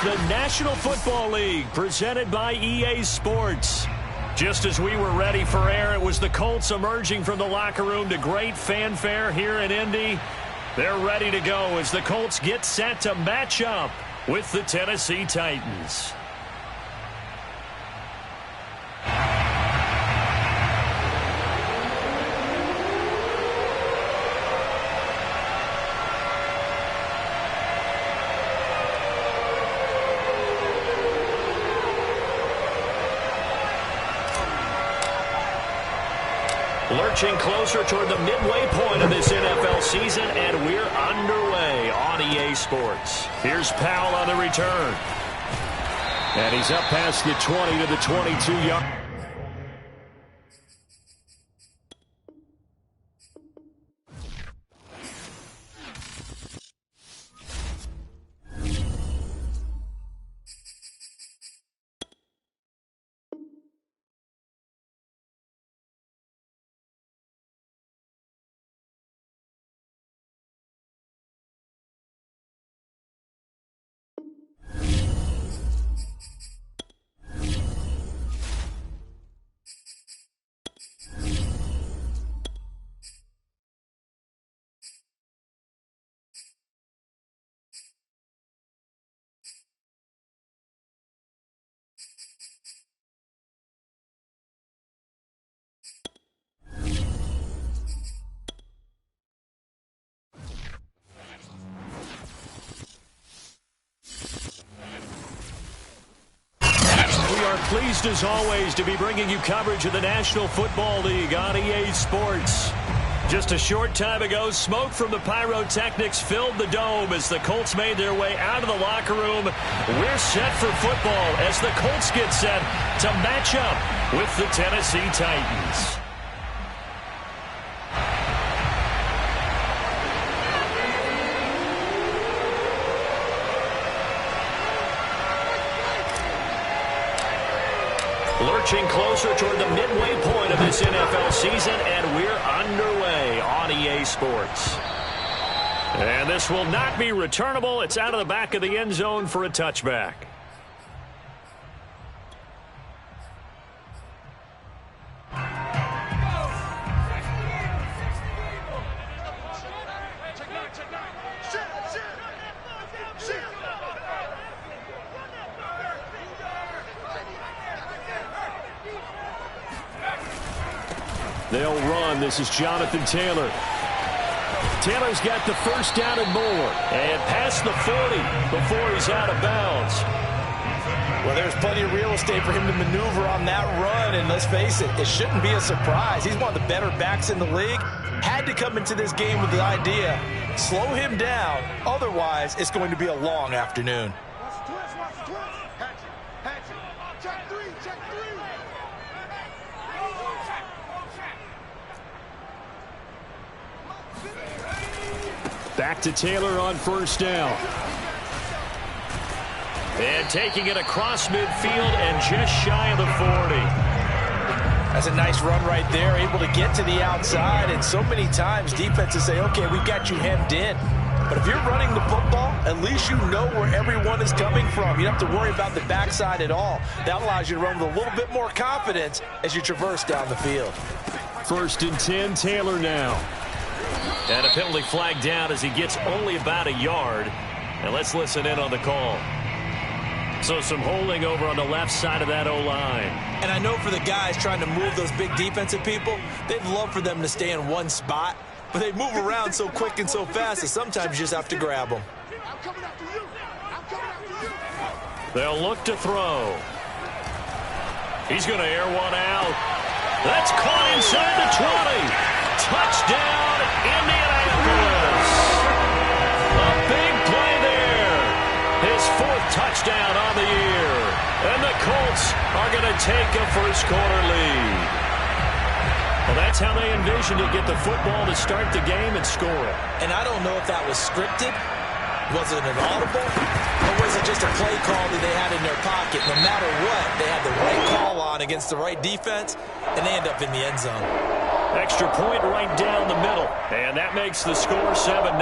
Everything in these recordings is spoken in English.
the National Football League, presented by EA Sports. Just as we were ready for air, it was the Colts emerging from the locker room to great fanfare here in Indy. They're ready to go as the Colts get set to match up with the Tennessee Titans. Lurching closer toward the midway point of this NFL season, and we're underway on EA Sports. Here's Powell on the return. And he's up past the 20 to the 22-yard. Pleased as always to be bringing you coverage of the National Football League on EA Sports. Just a short time ago, smoke from the pyrotechnics filled the dome as the Colts made their way out of the locker room. We're set for football as the Colts get set to match up with the Tennessee Titans. Lurching closer toward the midway point of this NFL season, and we're underway on EA Sports. And this will not be returnable. It's out of the back of the end zone for a touchback. They'll run. This is Jonathan Taylor. Taylor's got the first down and more. And past the 40 before he's out of bounds. Well, there's plenty of real estate for him to maneuver on that run. And let's face it, it shouldn't be a surprise. He's one of the better backs in the league. Had to come into this game with the idea, slow him down. Otherwise, it's going to be a long afternoon. Back to Taylor on first down. And taking it across midfield and just shy of the 40. That's a nice run right there, able to get to the outside. And so many times defenses say, okay, we've got you hemmed in. But if you're running the football, at least you know where everyone is coming from. You don't have to worry about the backside at all. That allows you to run with a little bit more confidence as you traverse down the field. 1st and 10, Taylor now. And a penalty flag down as he gets only about a yard. And let's listen in on the call. So some holding over on the left side of that O-line. And I know for the guys trying to move those big defensive people, they'd love for them to stay in one spot. But they move around so quick and so fast that sometimes you just have to grab them. They'll look to throw. He's going to air one out. That's caught inside the 20. Touchdown, Indianapolis. A big play there. His 4th touchdown on the year. And the Colts are going to take a first-quarter lead. Well, that's how they envisioned to get the football to start the game and score it. And I don't know if that was scripted. Was it an audible? Or was it just a play call that they had in their pocket? No matter what, they had the right call on against the right defense, and they end up in the end zone. Extra point right down the middle. And that makes the score 7-0.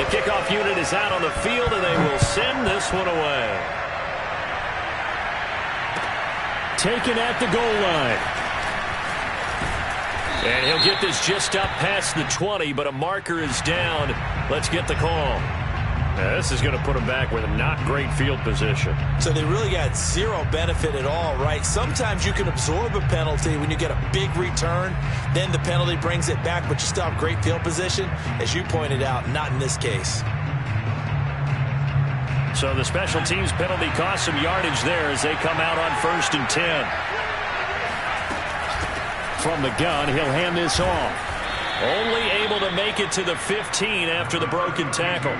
The kickoff unit is out on the field, and they will send this one away. Taken at the goal line. And he'll get this just up past the 20, but a marker is down. Let's get the call. Now, this is going to put them back with a not great field position. So they really got zero benefit at all, right? Sometimes you can absorb a penalty when you get a big return. Then the penalty brings it back, but you still have great field position. As you pointed out, not in this case. So the special teams penalty cost some yardage there as they come out on 1st and 10. From the gun, he'll hand this off. Only able to make it to the 15 after the broken tackle.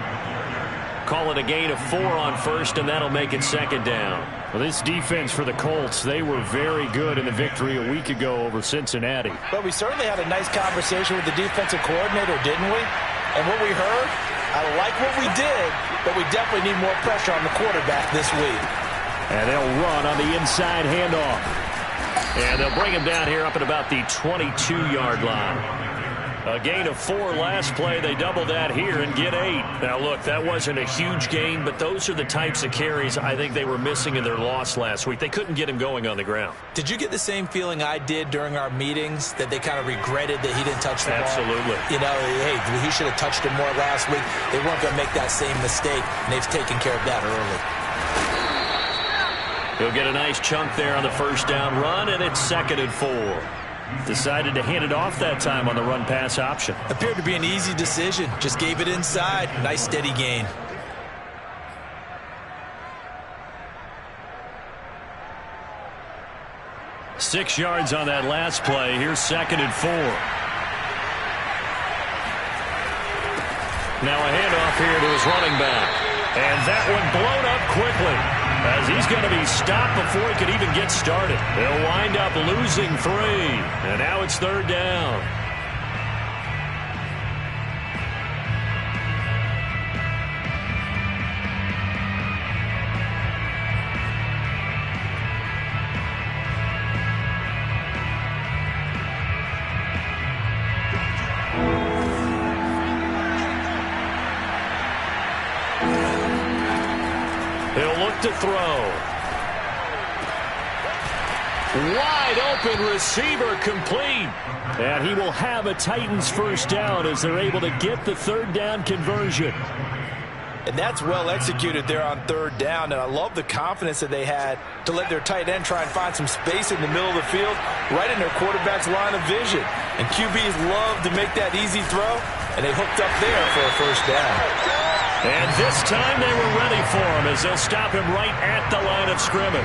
Call it a gain of 4 on 1st, and that'll make it 2nd down. Well, this defense for the Colts, they were very good in the victory a week ago over Cincinnati. But we certainly had a nice conversation with the defensive coordinator, didn't we? And what we heard, I like what we did, but we definitely need more pressure on the quarterback this week. And they'll run on the inside handoff. And they'll bring him down here up at about the 22-yard line. A gain of 4 last play. They double that here and get 8. Now, look, that wasn't a huge gain, but those are the types of carries I think they were missing in their loss last week. They couldn't get him going on the ground. Did you get the same feeling I did during our meetings, that they kind of regretted that he didn't touch the ball? Absolutely. You know, hey, he should have touched it more last week. They weren't going to make that same mistake, and they've taken care of that early. He'll get a nice chunk there on the 1st down run, and it's 2nd and 4. Decided to hand it off that time on the run-pass option. Appeared to be an easy decision. Just gave it inside. Nice steady gain. Six yards on that last play. Here's 2nd and 4. Now a handoff here to his running back. And that one blown up quickly, as he's going to be stopped before he could even get started. They'll wind up losing 3. And now it's 3rd down. He'll look to throw. Wide open receiver, complete. And he will have a Titans 1st down as they're able to get the 3rd down conversion. And that's well executed there on 3rd down. And I love the confidence that they had to let their tight end try and find some space in the middle of the field, right in their quarterback's line of vision. And QBs love to make that easy throw, and they hooked up there for a 1st down. And this time they were ready for him as they'll stop him right at the line of scrimmage.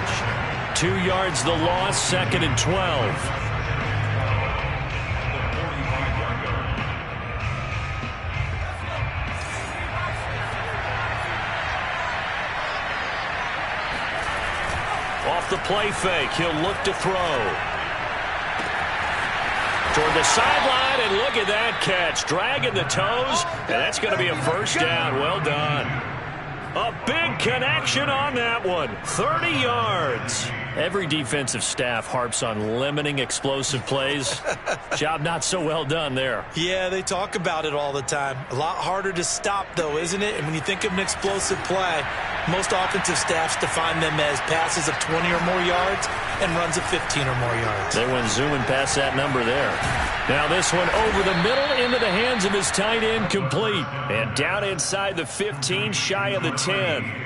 2 yards the loss, 2nd and 12. Off the play fake, he'll look to throw. Toward the sideline, and look at that catch. Dragging the toes, and that's going to be a 1st down. Well done. A big connection on that one. 30 yards. Every defensive staff harps on limiting explosive plays. Job not so well done there. Yeah, they talk about it all the time. A lot harder to stop, though, isn't it? And when you think of an explosive play, most offensive staffs define them as passes of 20 or more yards and runs of 15 or more yards. They went zooming past that number there. Now this one over the middle into the hands of his tight end, complete. And down inside the 15, shy of the 10.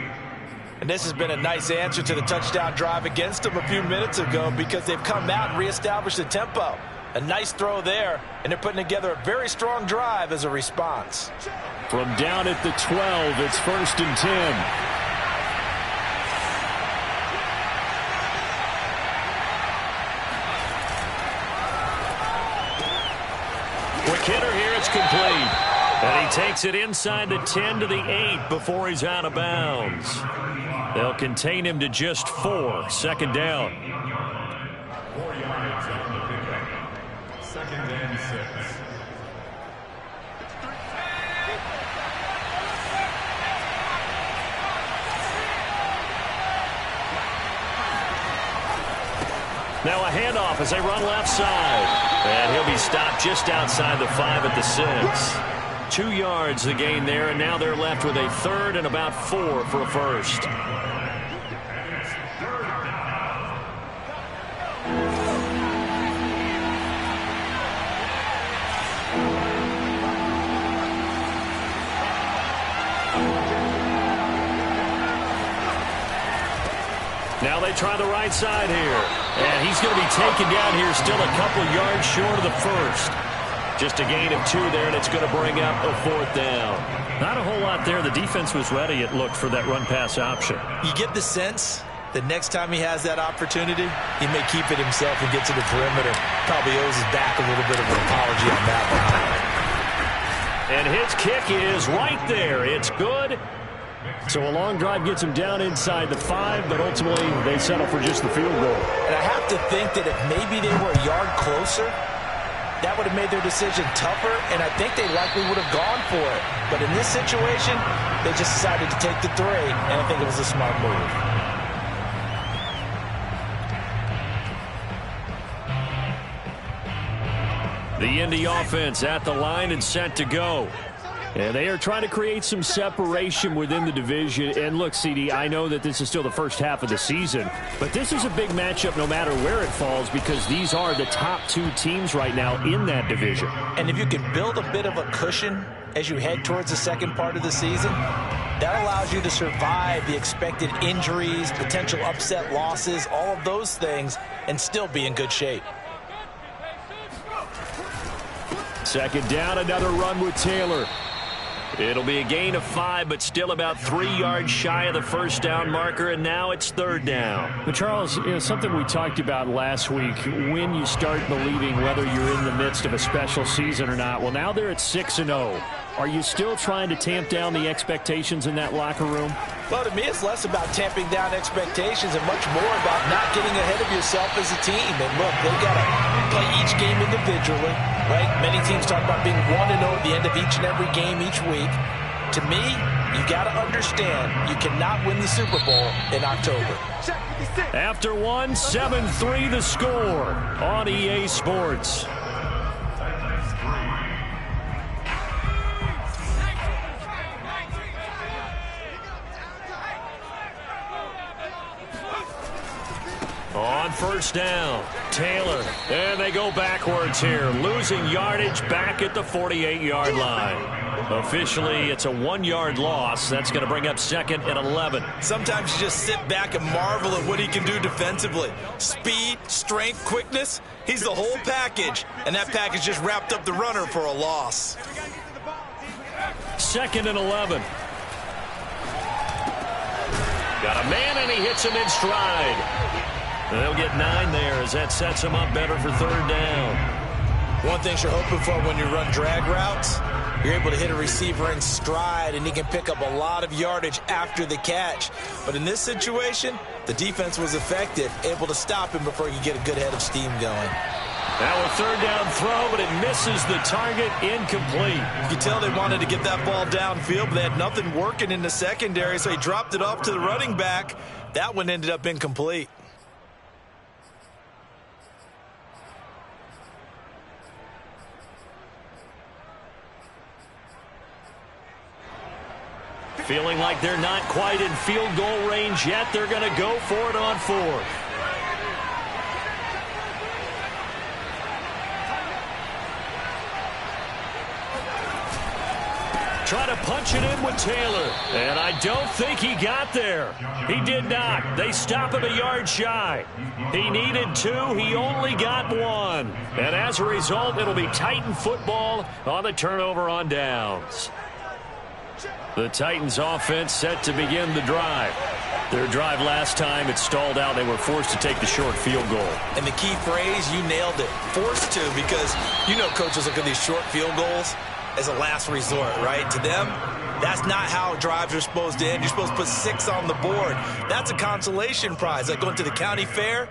And this has been a nice answer to the touchdown drive against them a few minutes ago, because they've come out and reestablished the tempo. A nice throw there, and they're putting together a very strong drive as a response. From down at the 12, it's 1st and 10. Quick hitter here, it's complete. And he takes it inside the 10 to the 8 before he's out of bounds. They'll contain him to just 4. 2nd down. 4 yards on the pickup. 2nd and 6. Now a handoff as they run left side. And he'll be stopped just outside the 5 at the 6. 2 yards the gain there, and now they're left with a third and about 4 for a first. Now they try the right side here. And he's going to be taken down here still a couple yards short of the first. Just a gain of 2 there, and it's going to bring up a 4th down. Not a whole lot there. The defense was ready, it looked, for that run-pass option. You get the sense that next time he has that opportunity, he may keep it himself and get to the perimeter. Probably owes his back a little bit of an apology on that one. And his kick is right there. It's good. So a long drive gets him down inside the 5, but ultimately they settle for just the field goal. And I have to think that if maybe they were a yard closer, that would have made their decision tougher, and I think they likely would have gone for it. But in this situation, they just decided to take the 3, and I think it was a smart move. The Indy offense at the line and set to go. And they are trying to create some separation within the division. And look, CD, I know that this is still the first half of the season, but this is a big matchup no matter where it falls, because these are the top 2 teams right now in that division. And if you can build a bit of a cushion as you head towards the second part of the season, that allows you to survive the expected injuries, potential upset losses, all of those things, and still be in good shape. Second down, another run with Taylor. It'll be a gain of 5, but still about 3 yards shy of the first down marker, and now it's 3rd down. But Charles, something we talked about last week, when you start believing whether you're in the midst of a special season or not. Well, now they're at 6-0. Are you still trying to tamp down the expectations in that locker room? Well, to me, it's less about tamping down expectations and much more about not getting ahead of yourself as a team. And look, they've got to play each game individually, right? Many teams talk about being 1-0 at the end of each and every game each week. To me, you got to understand you cannot win the Super Bowl in October. After 1, 7-3 the score on EA Sports. On first down, Taylor, and they go backwards here, losing yardage back at the 48-yard line. Officially, it's a 1-yard loss. That's going to bring up 2nd and 11. Sometimes you just sit back and marvel at what he can do defensively. Speed, strength, quickness, he's the whole package, and that package just wrapped up the runner for a loss. 2nd and 11. Got a man, and he hits him in stride. They'll get 9 there as that sets them up better for 3rd down. One thing you're hoping for when you run drag routes, you're able to hit a receiver in stride, and he can pick up a lot of yardage after the catch. But in this situation, the defense was effective, able to stop him before he could get a good head of steam going. Now a 3rd down throw, but it misses the target, incomplete. You can tell they wanted to get that ball downfield, but they had nothing working in the secondary, so he dropped it off to the running back. That one ended up incomplete. Feeling like they're not quite in field goal range yet. They're going to go for it on 4th. Try to punch it in with Taylor. And I don't think he got there. He did not. They stop him a yard shy. He needed 2. He only got 1. And as a result, it'll be Titan football on the turnover on downs. The Titans offense set to begin the drive. Their drive last time, it stalled out. They were forced to take the short field goal. And the key phrase, you nailed it. Forced to, because you know coaches look at these short field goals as a last resort, right? To them, that's not how drives are supposed to end. You're supposed to put 6 on the board. That's a consolation prize. Like going to the county fair,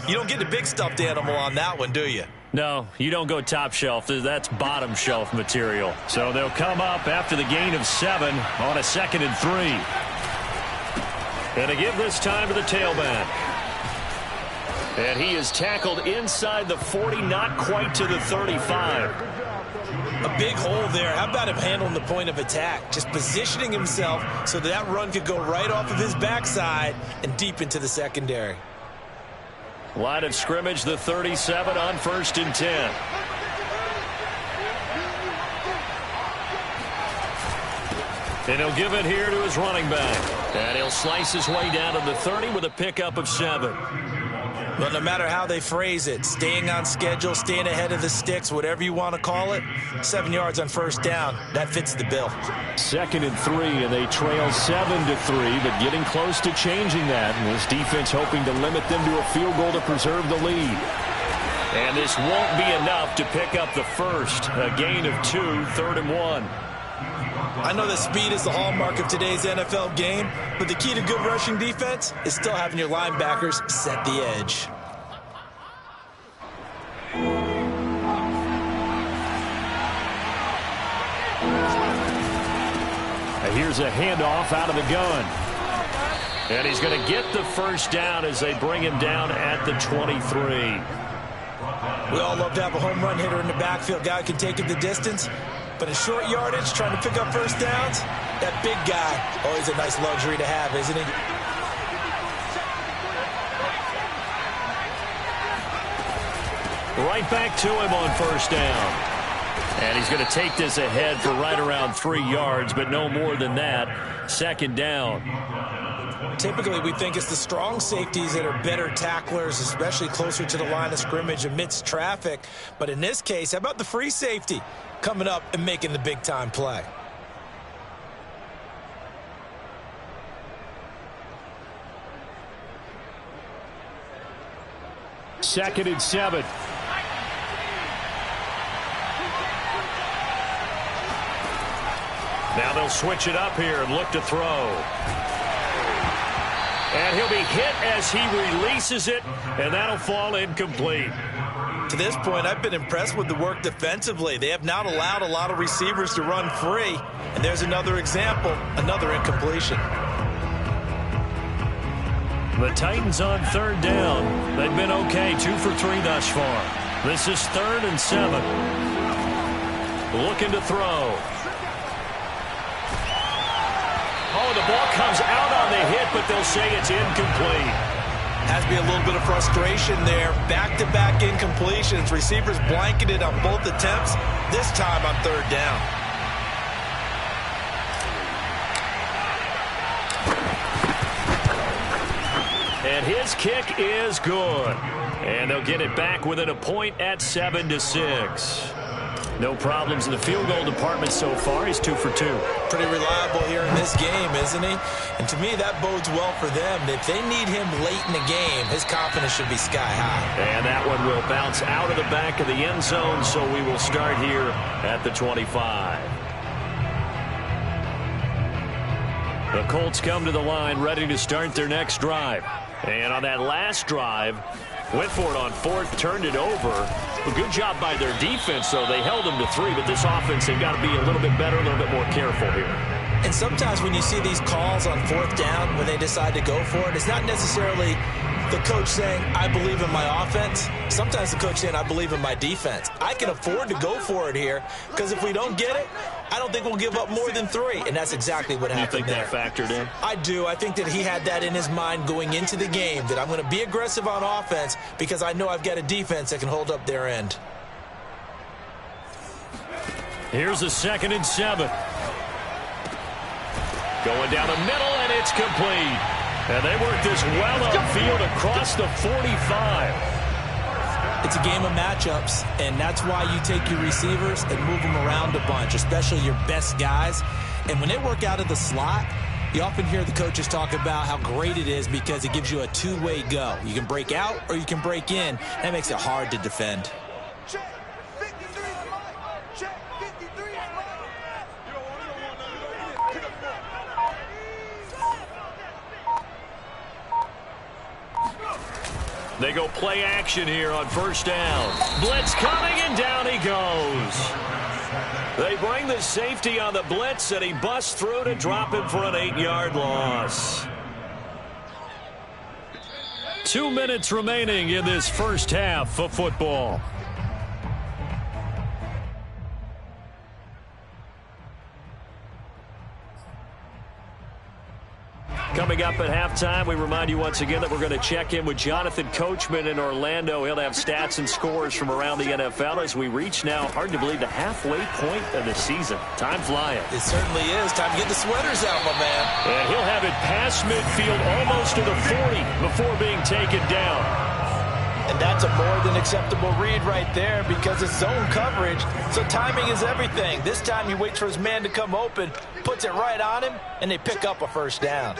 you don't get the big stuffed animal on that one, do you? No, you don't go top shelf. That's bottom shelf material. So they'll come up after the gain of 7 on a 2nd and 3. And to give this time to the tailback. And he is tackled inside the 40, not quite to the 35. A big hole there. How about him handling the point of attack? Just positioning himself so that run could go right off of his backside and deep into the secondary. Line of scrimmage, the 37 on 1st and 10. And he'll give it here to his running back. And he'll slice his way down to the 30 with a pickup of 7. But no matter how they phrase it, staying on schedule, staying ahead of the sticks, whatever you want to call it, 7 yards on 1st down, that fits the bill. 2nd and 3, and they trail 7-3, but getting close to changing that. And this defense hoping to limit them to a field goal to preserve the lead. And this won't be enough to pick up the first. A gain of 2, 3rd and 1. I know that speed is the hallmark of today's NFL game, but the key to good rushing defense is still having your linebackers set the edge. Here's a handoff out of the gun. And he's going to get the first down as they bring him down at the 23. We all love to have a home run hitter in the backfield. Guy can take it the distance. But in short yardage, trying to pick up first downs, that big guy, always a nice luxury to have, isn't he? Right back to him on 1st down. And he's going to take this ahead for right around 3 yards, but no more than that. 2nd down. Typically, we think it's the strong safeties that are better tacklers, especially closer to the line of scrimmage amidst traffic. But in this case, how about the free safety coming up and making the big-time play? Second and 7. Now they'll switch it up here and look to throw. And he'll be hit as he releases it, and that'll fall incomplete. To this point, I've been impressed with the work defensively. They have not allowed a lot of receivers to run free. And there's another example, another incompletion. The Titans on 3rd down. They've been okay, 2 for 3 thus far. This is 3rd and 7. Looking to throw. Oh, the ball comes out on the hit, but they'll say it's incomplete. Has to be a little bit of frustration there. Back-to-back incompletions. Receivers blanketed on both attempts, this time on 3rd down. And his kick is good. And they'll get it back within a point at 7-6. No problems in the field goal department so far. He's 2 for 2. Pretty reliable here in this game, isn't he? And to me, that bodes well for them. If they need him late in the game, his confidence should be sky high. And that one will bounce out of the back of the end zone, so we will start here at the 25. The Colts come to the line ready to start their next drive. And on that last drive, went for it on 4th, turned it over. A good job by their defense, though. They held them to 3, but this offense, they've got to be a little bit better, a little bit more careful here. And sometimes when you see these calls on 4th down, when they decide to go for it, it's not necessarily the coach saying, I believe in my offense. Sometimes the coach saying, I believe in my defense. I can afford to go for it here, because if we don't get it, I don't think we'll give up more than 3. And that's exactly what happened there. You think that factored in? I do. I think that he had that in his mind going into the game, that I'm going to be aggressive on offense because I know I've got a defense that can hold up their end. Here's a 2nd and 7. Going down the middle, and it's complete. And they work this well upfield across the 45. It's a game of matchups, and that's why you take your receivers and move them around a bunch, especially your best guys. And when they work out of the slot, you often hear the coaches talk about how great it is because it gives you a two-way go. You can break out or you can break in. That makes it hard to defend. They go play action here on 1st down. Blitz coming, and down he goes. They bring the safety on the blitz, and he busts through to drop him for an 8-yard loss. 2 minutes remaining in this first half of football. Coming up at halftime, we remind you once again that we're going to check in with Jonathan Coachman in Orlando. He'll have stats and scores from around the NFL as we reach now, hard to believe, the halfway point of the season. Time flying. It certainly is. Time to get the sweaters out, my man. And he'll have it past midfield almost to the 40 before being taken down. And that's a more than acceptable read right there because it's zone coverage, so timing is everything. This time he waits for his man to come open, puts it right on him, and they pick up a first down.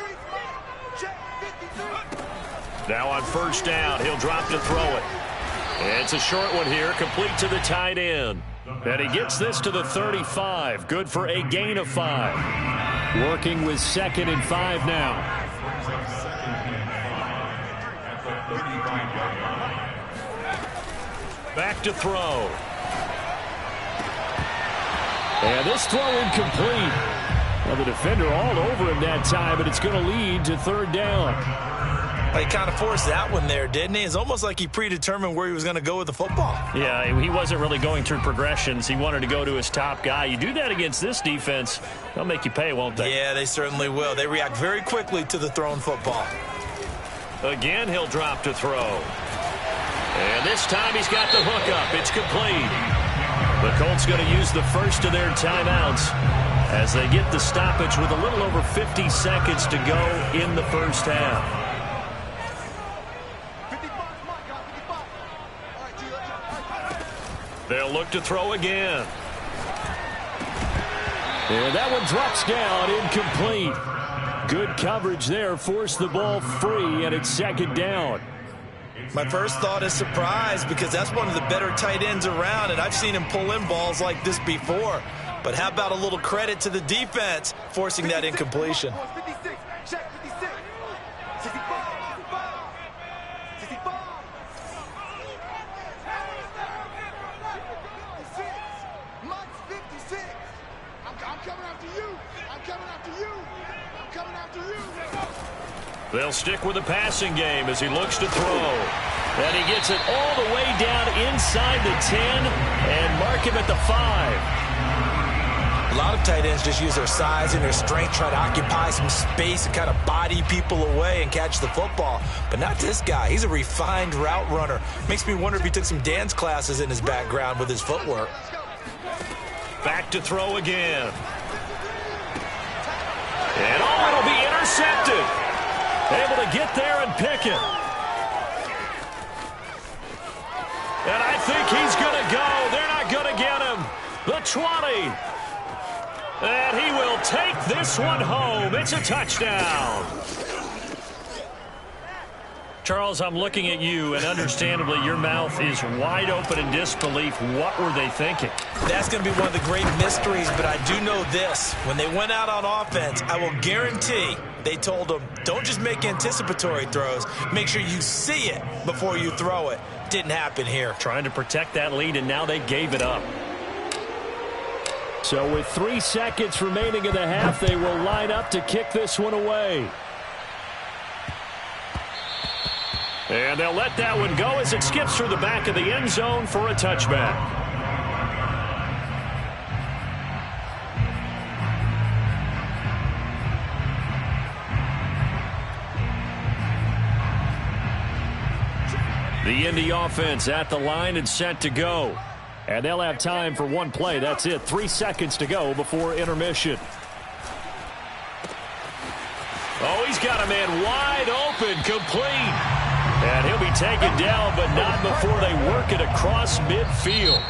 Now on first down, he'll drop to throw it. It's a short one here, complete to the tight end. And he gets this to the 35. Good for a gain of 5. Working with 2nd and 5 now. Back to throw. And this throw incomplete. Well, the defender all over him that time, but it's going to lead to 3rd down. He kind of forced that one there, didn't he? It's almost like he predetermined where he was going to go with the football. Yeah, he wasn't really going through progressions. He wanted to go to his top guy. You do that against this defense, they'll make you pay, won't they? Yeah, they certainly will. They react very quickly to the thrown football. Again, he'll drop to throw. And this time he's got the hook up. It's complete. The Colts going to use the first of their timeouts as they get the stoppage with a little over 50 seconds to go in the first half. They'll look to throw again. And that one drops down, incomplete. Good coverage there, forced the ball free, and it's 2nd down. My first thought is surprise because that's one of the better tight ends around, and I've seen him pull in balls like this before. But how about a little credit to the defense forcing that incompletion? They'll stick with the passing game as he looks to throw. And he gets it all the way down inside the 10 and mark him at the 5. A lot of tight ends just use their size and their strength, try to occupy some space and kind of body people away and catch the football. But not this guy. He's a refined route runner. Makes me wonder if he took some dance classes in his background with his footwork. Back to throw again. And it'll be intercepted. Able to get there and pick it. And I think he's going to go. They're not going to get him. The 20. And he will take this one home. It's a touchdown. Charles, I'm looking at you, and understandably, your mouth is wide open in disbelief. What were they thinking? That's going to be one of the great mysteries, but I do know this. When they went out on offense, I will guarantee they told them, don't just make anticipatory throws. Make sure you see it before you throw it. Didn't happen here. Trying to protect that lead, and now they gave it up. So with 3 seconds remaining in the half, they will line up to kick this one away. And they'll let that one go as it skips through the back of the end zone for a touchback. The Indy offense at the line and set to go. And they'll have time for one play. That's it. 3 seconds to go before intermission. Oh, he's got a man wide open, complete. And he'll be taken down, but not before they work it across midfield.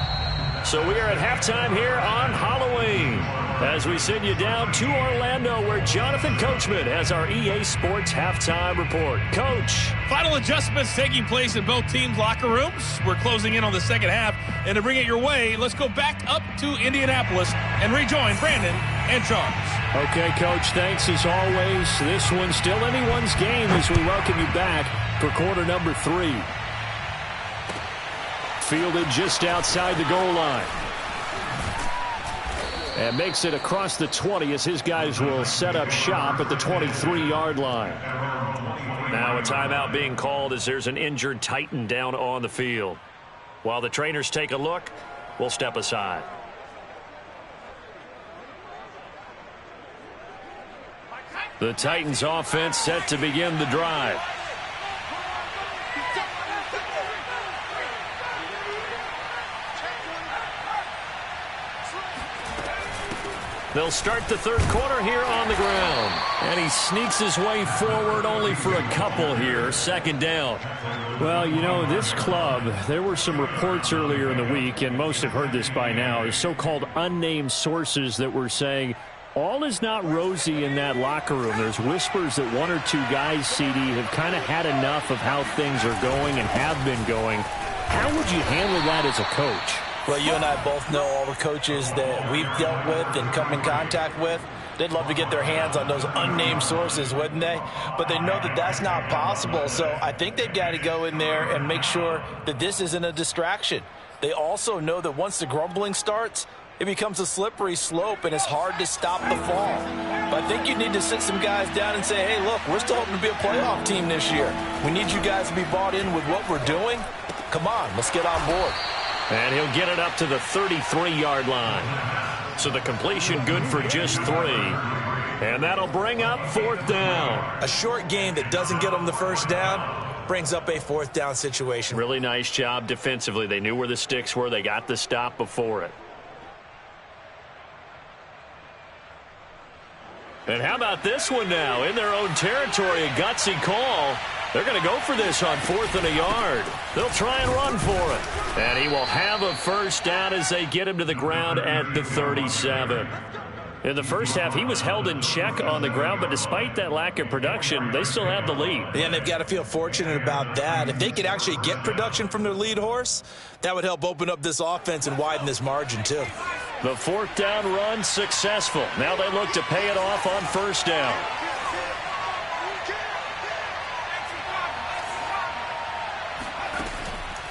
So we are at halftime here on Halloween as we send you down to Orlando where Jonathan Coachman has our EA Sports halftime report. Coach. Final adjustments taking place in both teams' locker rooms. We're closing in on the second half. And to bring it your way, let's go back up to Indianapolis and rejoin Brandon and Charles. Okay, Coach, thanks as always. This one's still anyone's game as we welcome you back for quarter number 3. Fielded just outside the goal line. And makes it across the 20 as his guys will set up shop at the 23-yard line. Now a timeout being called as there's an injured Titan down on the field. While the trainers take a look, we'll step aside. The Titans offense set to begin the drive. They'll start the third quarter here on the ground. And he sneaks his way forward only for a couple here. Second down. Well, you know, this club, there were some reports earlier in the week, and most have heard this by now, the so-called unnamed sources that were saying all is not rosy in that locker room. There's whispers that one or two guys, CD, have kind of had enough of how things are going and have been going. How would you handle that as a coach? Well, you and I both know all the coaches that we've dealt with and come in contact with. They'd love to get their hands on those unnamed sources, wouldn't they? But they know that that's not possible. So I think they've got to go in there and make sure that this isn't a distraction. They also know that once the grumbling starts, it becomes a slippery slope, and it's hard to stop the fall. But I think you need to sit some guys down and say, hey, look, we're still hoping to be a playoff team this year. We need you guys to be bought in with what we're doing. Come on, let's get on board. And he'll get it up to the 33-yard line. So the completion good for just 3. And that'll bring up fourth down. A short game that doesn't get them the first down brings up a fourth down situation. Really nice job defensively. They knew where the sticks were. They got the stop before it. And how about this one now? In their own territory, a gutsy call. They're going to go for this on 4th and a yard. They'll try and run for it. And he will have a first down as they get him to the ground at the 37. In the first half, he was held in check on the ground, but despite that lack of production, they still have the lead. Yeah, and they've got to feel fortunate about that. If they could actually get production from their lead horse, that would help open up this offense and widen this margin, too. The fourth down run successful. Now they look to pay it off on first down.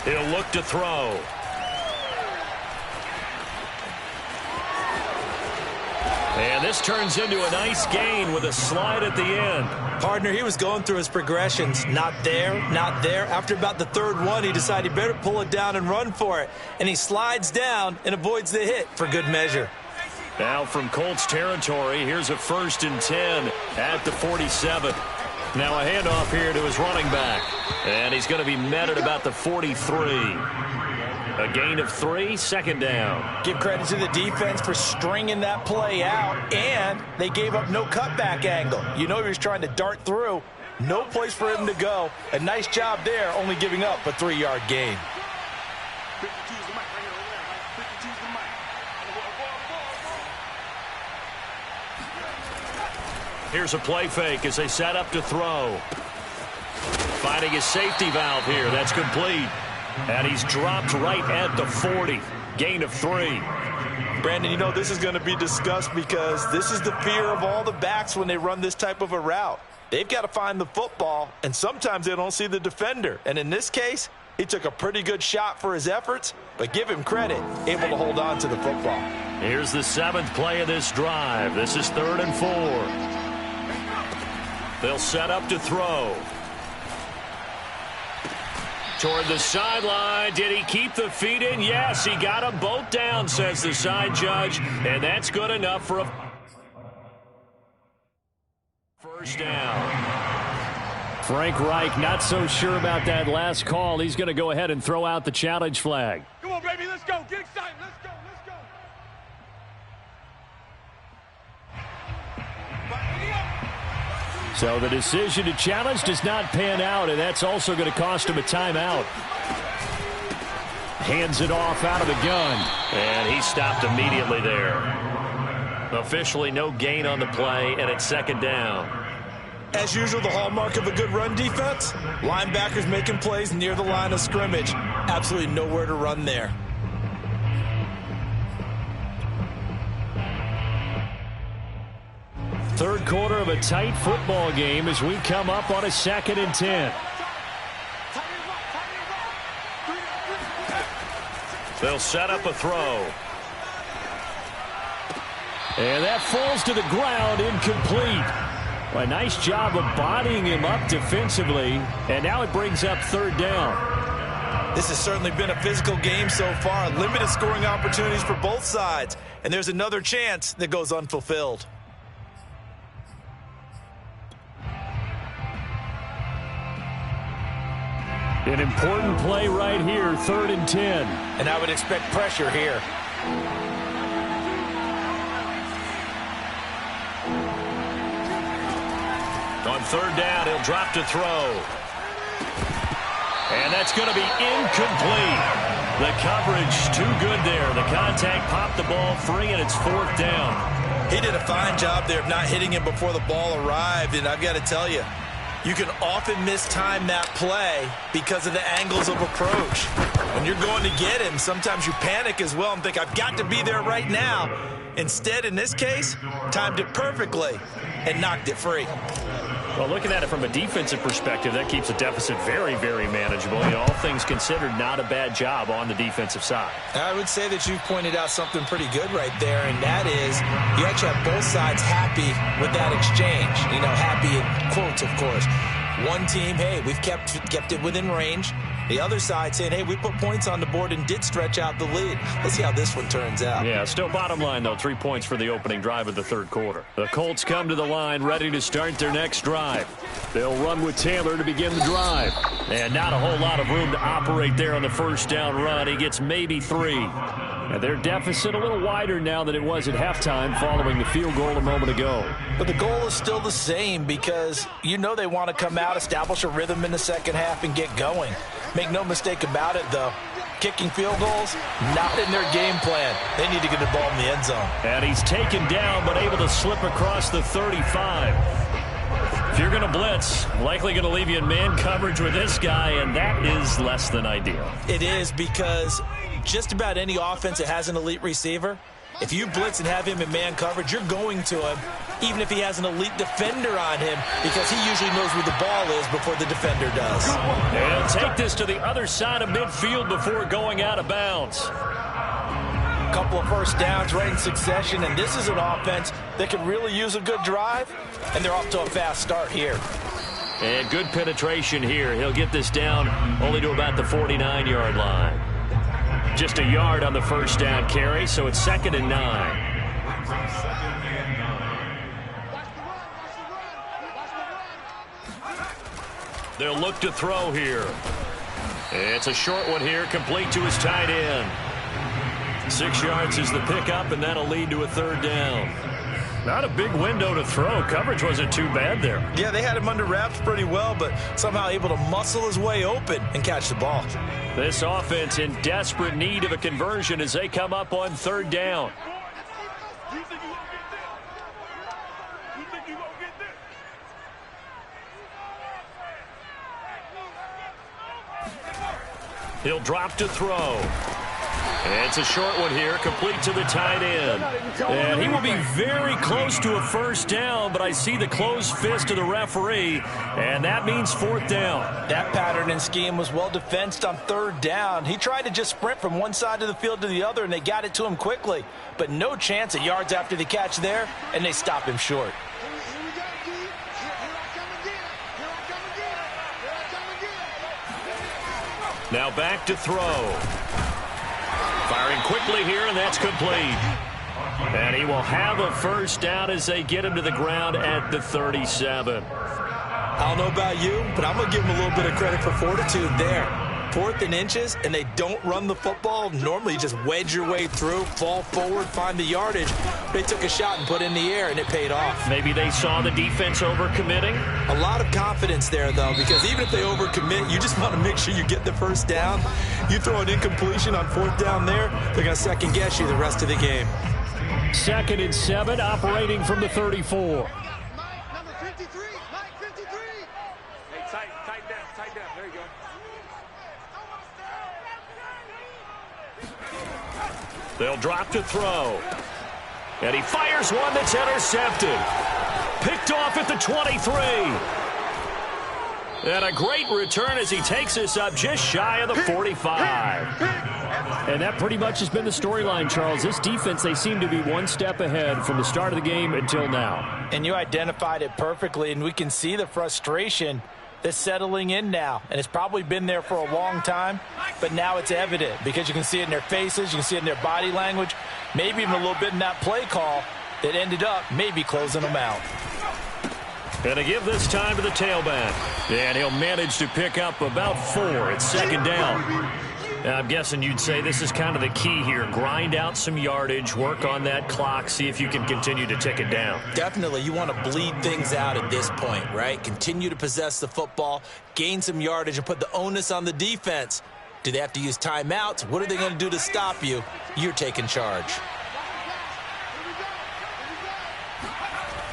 He'll look to throw. And this turns into a nice gain with a slide at the end. Partner, he was going through his progressions. Not there, not there. After about the third one, he decided he better pull it down and run for it. And he slides down and avoids the hit for good measure. Now from Colts territory, here's a 1st and 10 at the 47. Now a handoff here to his running back. And he's going to be met at about the 43. A gain of 3, second down. Give credit to the defense for stringing that play out, and they gave up no cutback angle. You know he was trying to dart through. No place for him to go. A nice job there, only giving up a 3-yard gain. Here's a play fake as they set up to throw. Finding his safety valve here. That's complete. And he's dropped right at the 40. Gain of 3. Brandon, you know this is going to be discussed because this is the fear of all the backs when they run this type of a route. They've got to find the football, and sometimes they don't see the defender. And in this case, he took a pretty good shot for his efforts, but give him credit, able to hold on to the football. Here's the 7th play of this drive. This is 3rd and 4. They'll set up to throw. Toward the sideline. Did he keep the feet in? Yes, he got them both down, says the side judge. And that's good enough for a first down. Frank Reich not so sure about that last call. He's going to go ahead and throw out the challenge flag. Come on, baby, let's go. Get excited. Let's go. Let's go. So the decision to challenge does not pan out, and that's also going to cost him a timeout. Hands it off out of the gun. And he stopped immediately there. Officially no gain on the play, and it's second down. As usual, the hallmark of a good run defense, linebackers making plays near the line of scrimmage. Absolutely nowhere to run there. Third quarter of a tight football game as we come up on a 2nd and 10. They'll set up a throw. And that falls to the ground, incomplete. Well, a nice job of bodying him up defensively, and now it brings up third down. This has certainly been a physical game so far. Limited scoring opportunities for both sides, and there's another chance that goes unfulfilled. An important play right here, 3rd and 10. And I would expect pressure here. On 3rd down, he'll drop to throw. And that's going to be incomplete. The coverage too good there. The contact popped the ball free, and it's 4th down. He did a fine job there of not hitting him before the ball arrived, and I've got to tell you, you can often mistime that play because of the angles of approach. When you're going to get him, sometimes you panic as well and think, I've got to be there right now. Instead, in this case, timed it perfectly and knocked it free. Well, looking at it from a defensive perspective, that keeps the deficit very, very manageable. You know, all things considered, not a bad job on the defensive side. I would say that you've pointed out something pretty good right there, and that is you actually have both sides happy with that exchange. You know, happy in quotes, of course. One team, hey, we've kept it within range. The other side saying, hey, we put points on the board and did stretch out the lead. Let's see how this one turns out. Yeah, still bottom line, though, 3 points for the opening drive of the 3rd quarter. The Colts come to the line, ready to start their next drive. They'll run with Taylor to begin the drive. And not a whole lot of room to operate there on the 1st down run. He gets maybe 3. And their deficit a little wider now than it was at halftime following the field goal a moment ago. But the goal is still the same because you know they want to come out, establish a rhythm in the second half, and get going. Make no mistake about it, though. Kicking field goals, not in their game plan. They need to get the ball in the end zone. And he's taken down but able to slip across the 35. If you're going to blitz, likely going to leave you in man coverage with this guy, and that is less than ideal. It is because just about any offense that has an elite receiver, if you blitz and have him in man coverage, you're going to him, even if he has an elite defender on him, because he usually knows where the ball is before the defender does. And he'll take this to the other side of midfield before going out of bounds. A couple of first downs right in succession, and this is an offense that could really use a good drive, and they're off to a fast start here. And good penetration here. He'll get this down only to about the 49-yard line. Just a yard on the 1st down carry, so it's 2nd and 9. They'll look to throw here. It's a short one here, complete to his tight end. 6 yards is the pickup, and that'll lead to a 3rd down. Not a big window to throw. Coverage wasn't too bad there. Yeah, they had him under wraps pretty well, but somehow able to muscle his way open and catch the ball. This offense in desperate need of a conversion as they come up on 3rd down. He'll drop to throw. It's a short one here, complete to the tight end. And he will be very close to a 1st down, but I see the closed fist of the referee, and that means 4th down. That pattern and scheme was well defensed on 3rd down. He tried to just sprint from one side of the field to the other, and they got it to him quickly. But no chance at yards after the catch there, and they stop him short. Now back to throw. Firing quickly here, and that's complete. And he will have a 1st down as they get him to the ground at the 37. I don't know about you, but I'm going to give him a little bit of credit for fortitude there. 4th and inches, and they don't run the football. Normally, you just wedge your way through, fall forward, find the yardage. They took a shot and put it in the air, and it paid off. Maybe they saw the defense overcommitting. A lot of confidence there, though, because even if they overcommit, you just want to make sure you get the 1st down. You throw an incompletion on 4th down there, they're going to second-guess you the rest of the game. 2nd and 7, operating from the 34. They'll drop to throw. And he fires one that's intercepted. Picked off at the 23. And a great return as he takes us up just shy of the 45. And that pretty much has been the storyline, Charles. This defense, they seem to be one step ahead from the start of the game until now. And you identified it perfectly, and we can see the frustration that's settling in now. And it's probably been there for a long time, but now it's evident because you can see it in their faces, you can see it in their body language, maybe even a little bit in that play call that ended up maybe closing them out. Going to give this time to the tailback. And he'll manage to pick up about 4. It's second down. Now, I'm guessing you'd say this is kind of the key here. Grind out some yardage, work on that clock, see if you can continue to tick it down. Definitely. You want to bleed things out at this point, right? Continue to possess the football, gain some yardage, and put the onus on the defense. Do they have to use timeouts? What are they going to do to stop you? You're taking charge.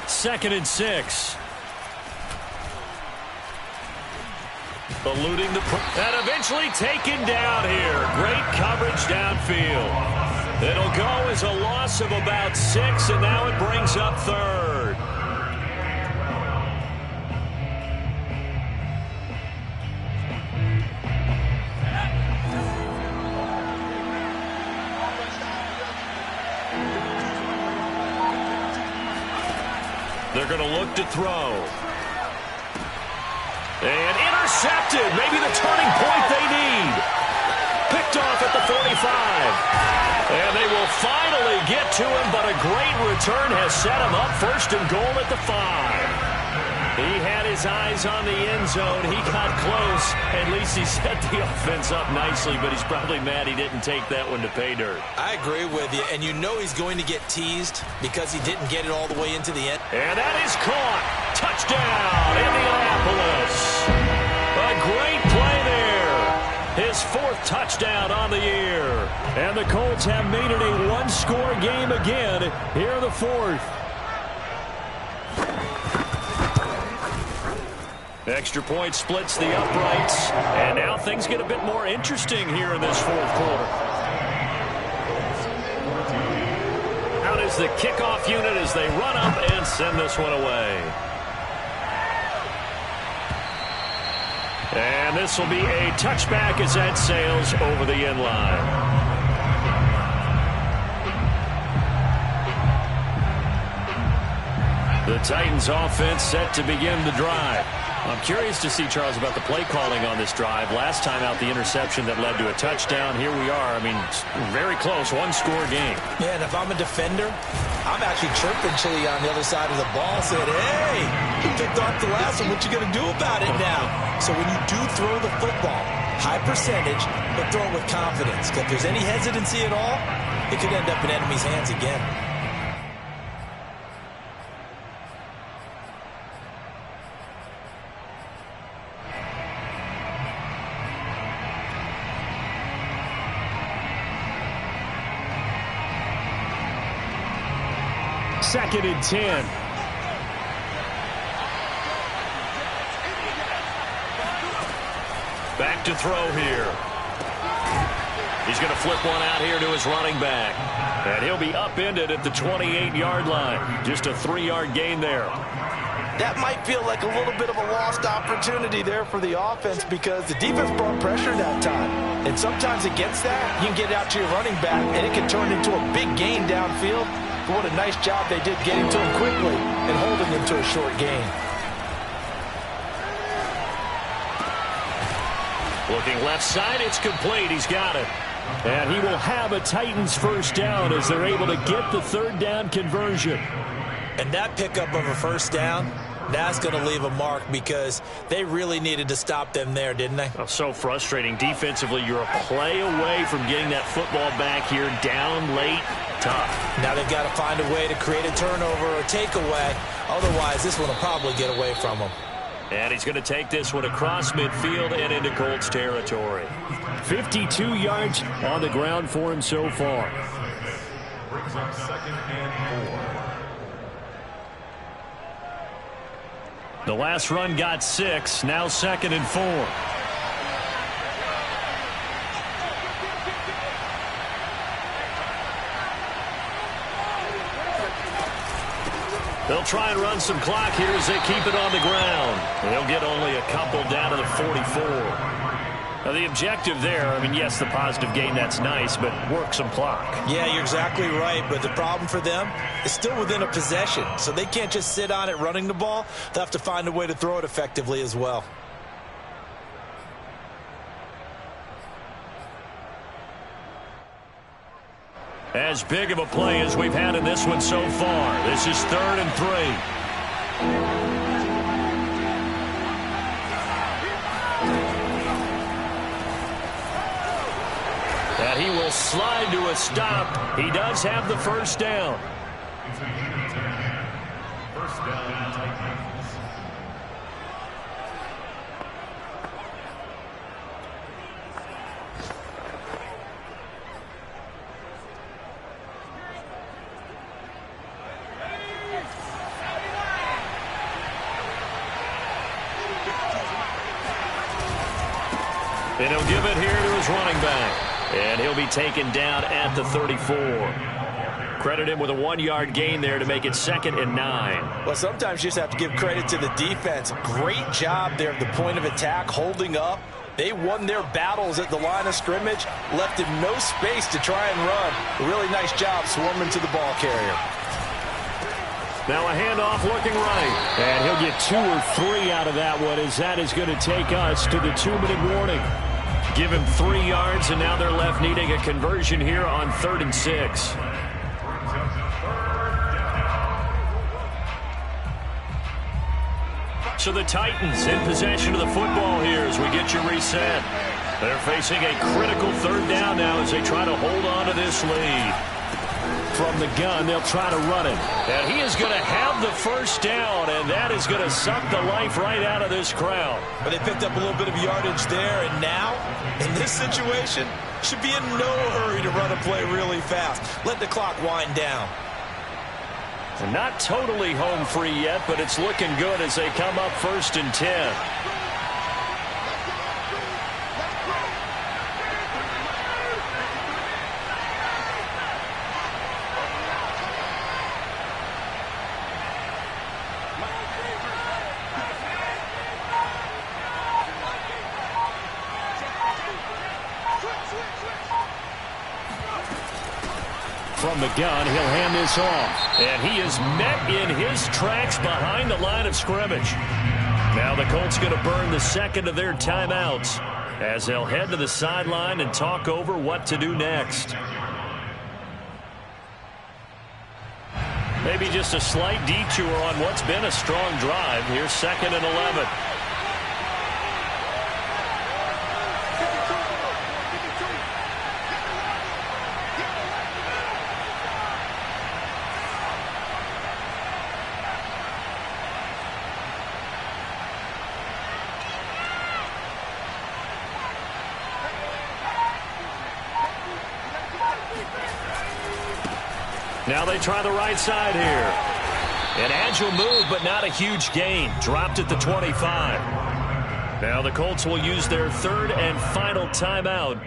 2nd and 6. Eluding the and eventually taken down here. Great coverage downfield. It'll go as a loss of about 6, and now it brings up 3rd. They're going to look to throw. And intercepted. Maybe the turning point they need. Picked off at the 45. And they will finally get to him, but a great return has set him up 1st and goal at the 5. He had his eyes on the end zone. He got close. At least he set the offense up nicely, but he's probably mad he didn't take that one to pay dirt. I agree with you, and you know he's going to get teased because he didn't get it all the way into the end. And that is caught. Touchdown, Indianapolis. A great play there. His 4th touchdown on the year. And the Colts have made it a one-score game again here in the 4th. Extra point splits the uprights. And now things get a bit more interesting here in this 4th quarter. Out is the kickoff unit as they run up and send this one away. And this will be a touchback as that sails over the end line. The Titans offense set to begin the drive. I'm curious to see, Charles, about the play calling on this drive. Last time out, the interception that led to a touchdown. Here we are. I mean, very close, one-score game. Yeah, and if I'm a defender, I'm actually chirping Chili on the other side of the ball, saying, hey, you picked off the last one. What you going to do about it now? So when you do throw the football, high percentage, but throw it with confidence. Because if there's any hesitancy at all, it could end up in enemy's hands again. Second and 10. Back to throw here. He's going to flip one out here to his running back. And he'll be upended at the 28-yard line. Just a 3-yard gain there. That might feel like a little bit of a lost opportunity there for the offense because the defense brought pressure that time. And sometimes against that, you can get out to your running back, and it can turn into a big gain downfield. But what a nice job they did getting to him quickly and holding him to a short gain. Looking left side, it's complete. He's got it. And he will have a Titans 1st down as they're able to get the 3rd down conversion. And that pickup of a 1st down, that's going to leave a mark because they really needed to stop them there, didn't they? Oh, so frustrating. Defensively, you're a play away from getting that football back here down late. Tough. Now they've got to find a way to create a turnover or takeaway. Otherwise, this one will probably get away from them. And he's going to take this one across midfield and into Colts territory. 52 yards on the ground for him so far. Brings up 2nd and 4. The last run got 6. Now 2nd and 4. They'll try and run some clock here as they keep it on the ground. They'll get only a couple down to the 44. Now, the objective there, I mean, yes, the positive gain, that's nice, but work some clock. Yeah, you're exactly right, but the problem for them is still within a possession, so they can't just sit on it running the ball. They'll have to find a way to throw it effectively as well. As big of a play as we've had in this one so far. This is 3rd and 3. And he will slide to a stop. He does have the first down. First down, Titans. And he'll give it here to his running back. And he'll be taken down at the 34. Credit him with a 1-yard gain there to make it 2nd and 9. Well, sometimes you just have to give credit to the defense. Great job there at the point of attack, holding up. They won their battles at the line of scrimmage, left him no space to try and run. A really nice job swarming to the ball carrier. Now a handoff looking right. And he'll get 2 or 3 out of that one, as that is going to take us to the 2-minute warning. Give him 3 yards, and now they're left needing a conversion here on 3rd and 6. So the Titans in possession of the football here as we get you reset. They're facing a critical 3rd down now as they try to hold on to this lead. From the gun, they'll try to run it. And he is going to have the first down, and that is going to suck the life right out of this crowd. But they picked up a little bit of yardage there, and now, in this situation, should be in no hurry to run a play really fast. Let the clock wind down. They're not totally home free yet, but it's looking good as they come up 1st and 10. From the gun, he'll hand this off. And he is met in his tracks behind the line of scrimmage. Now the Colts going to burn the 2nd of their timeouts as they'll head to the sideline and talk over what to do next. Maybe just a slight detour on what's been a strong drive. Here's 2nd and 11. Now they try the right side here. An agile move, but not a huge gain. Dropped at the 25. Now the Colts will use their 3rd and final timeout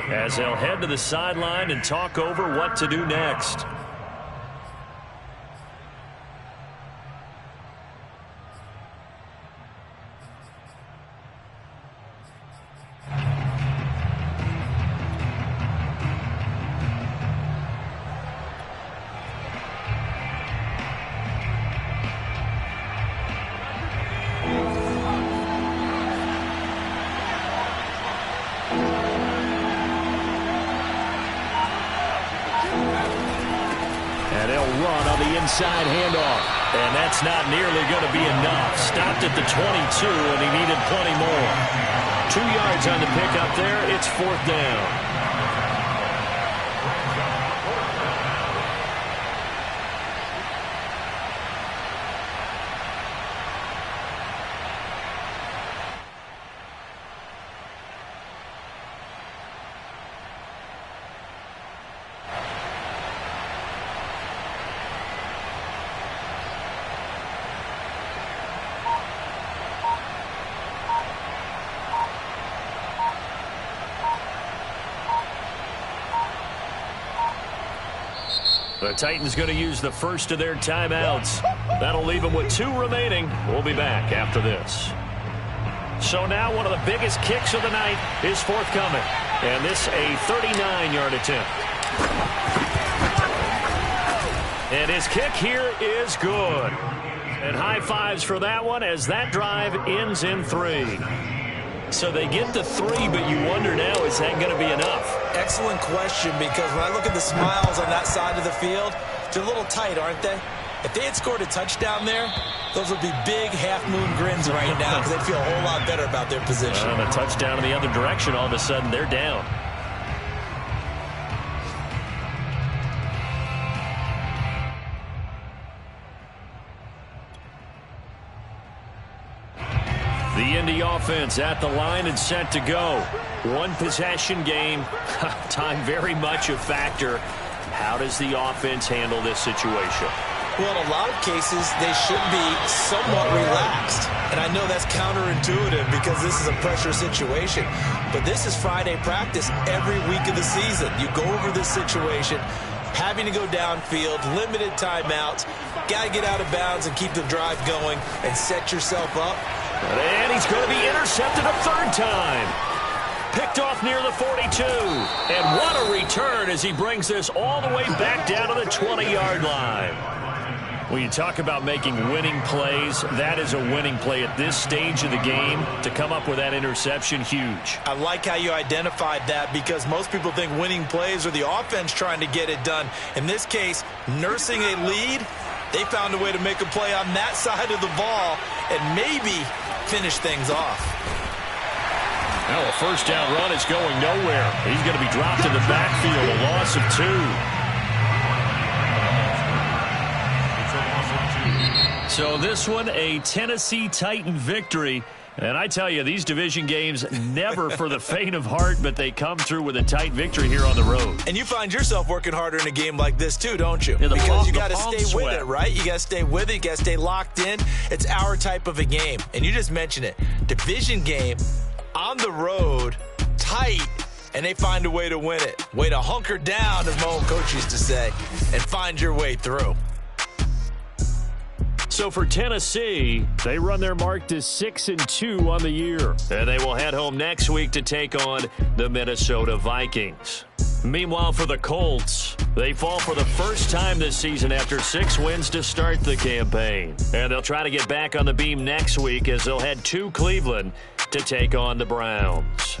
as they'll head to the sideline and talk over what to do next. And they'll run on the inside handoff. And that's not nearly going to be enough. Stopped at the 22, and he needed plenty more. 2 yards on the pickup there. It's 4th down. The Titans going to use the first of their timeouts. That'll leave them with 2 remaining. We'll be back after this. So now one of the biggest kicks of the night is forthcoming. And this a 39-yard attempt. And his kick here is good. And high fives for that one as that drive ends in 3. So they get the 3, but you wonder now, is that going to be enough? Excellent question, because when I look at the smiles on that side of the field, they're a little tight, aren't they? If they had scored a touchdown there, those would be big half-moon grins right now because they'd feel a whole lot better about their position. And a touchdown in the other direction, all of a sudden they're down. The Indy offense at the line and set to go. One possession game. Time very much a factor. How does the offense handle this situation? Well, in a lot of cases, they should be somewhat relaxed. And I know that's counterintuitive because this is a pressure situation. But this is Friday practice every week of the season. You go over this situation, having to go downfield, limited timeouts, got to get out of bounds and keep the drive going and set yourself up. And he's going to be intercepted a 3rd time. Picked off near the 42. And what a return as he brings this all the way back down to the 20-yard line. When you talk about making winning plays, that is a winning play at this stage of the game. To come up with that interception, huge. I like how you identified that because most people think winning plays are the offense trying to get it done. In this case, nursing a lead, they found a way to make a play on that side of the ball and maybe finish things off. Now a first down run is going nowhere. He's going to be dropped in the backfield, a loss of 2. So this one, a Tennessee Titan victory. And I tell you, these division games, never for the faint of heart, but they come through with a tight victory here on the road. And you find yourself working harder in a game like this too, don't you? Yeah, because you got to stay with it, right? You got to stay with it. You got to stay locked in. It's our type of a game. And you just mentioned it. Division game, on the road, tight, and they find a way to win it. Way to hunker down, as my old coach used to say, and find your way through. So for Tennessee, they run their mark to 6-2 on the year. And they will head home next week to take on the Minnesota Vikings. Meanwhile, for the Colts, they fall for the first time this season after 6 wins to start the campaign. And they'll try to get back on the beam next week as they'll head to Cleveland to take on the Browns.